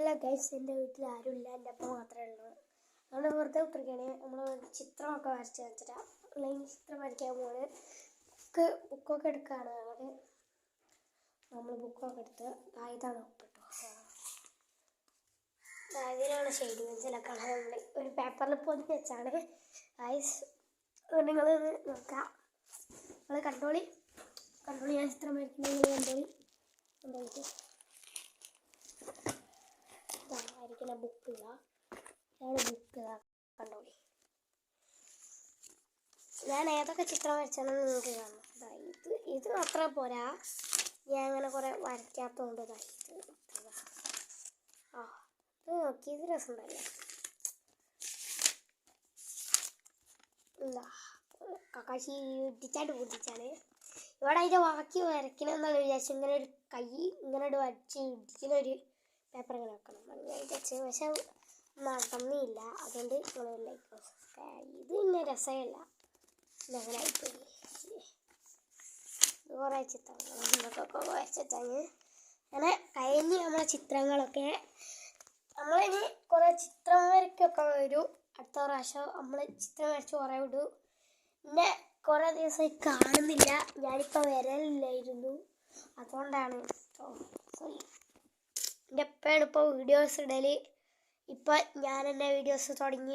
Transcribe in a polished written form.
അല്ല ഗൈസ്, എൻ്റെ വീട്ടിൽ ആരുമില്ല, എൻ്റെ അപ്പം മാത്രമേ ഉള്ളൂ. അതുകൊണ്ട് വെറുതെ കുത്തിരിക്കുകയാണ്. നമ്മൾ ചിത്രമൊക്കെ വരച്ച് വെച്ചിട്ടാ അല്ലെങ്കിൽ ചിത്രം വരയ്ക്കാൻ പോണ്. ബുക്കൊക്കെ എടുക്കുകയാണ് നമ്മൾ ബുക്കൊക്കെ എടുത്ത് ഇതാണ് ഒപ്പ് കേട്ടോ. ഇതിനാണ് ഷെയ്ഡിങ് പെൻസിലൊക്കെ നമ്മൾ ഒരു പേപ്പറിൽ പൊതിഞ്ഞ് വെച്ചാണ് ഗൈസ്. നിങ്ങൾ നോക്കാം, നിങ്ങൾ കണ്ടോളി. ഞാൻ ചിത്രം വരയ്ക്കുന്നത് കണ്ടോളിട്ട് ഇതായിരിക്കുന്ന ബുക്ക് കണ്ടോളി. ഞാൻ ഏതൊക്കെ ചിത്രം വരച്ചാണെന്ന് നിങ്ങൾക്ക് കാണാം. ഇത് അത്ര പോരാ, ഞാൻ അങ്ങനെ കുറേ വരയ്ക്കാത്തതുകൊണ്ട് ഇത് നോക്കി, ഇത് രസമുണ്ടല്ലേ. എന്താ കക്കാശി പൊട്ടിച്ചാണ് ഇവിടെ അതിൻ്റെ ബാക്കി വരയ്ക്കണമെന്നാണ് വിചാരിച്ചു. ഇങ്ങനെ ഒരു കൈ ഇങ്ങനെ വരച്ച് ഇടിക്കുന്നൊരു പേപ്പർ ഇങ്ങനെ വെക്കണം വിചാരിച്ചു, പക്ഷെ നടന്നില്ല. അതുകൊണ്ട് ഇത് ഇങ്ങനെ രസമല്ല, ഇതങ്ങനെ ആയിപ്പോയി. കുറേ ചിത്രങ്ങൾ എന്തൊക്കെ വരച്ചിട്ടാണ് അങ്ങനെ കഴിഞ്ഞ് നമ്മളെ ചിത്രങ്ങളൊക്കെ. നമ്മളിനി കുറേ ചിത്രം വരയ്ക്കൊക്കെ വരും. അടുത്ത പ്രാവശ്യം നമ്മൾ ചിത്രം വരച്ച് കുറേ വിടും. പിന്നെ കുറേ ദിവസമായി കാണുന്നില്ല, ഞാനിപ്പോൾ വരലില്ലായിരുന്നു, അതുകൊണ്ടാണ് സോറി. എൻ്റെ എപ്പോഴാണ് ഇപ്പോൾ വീഡിയോസ് ഇടൽ. ഇപ്പം ഞാൻ എൻ്റെ വീഡിയോസ് തുടങ്ങി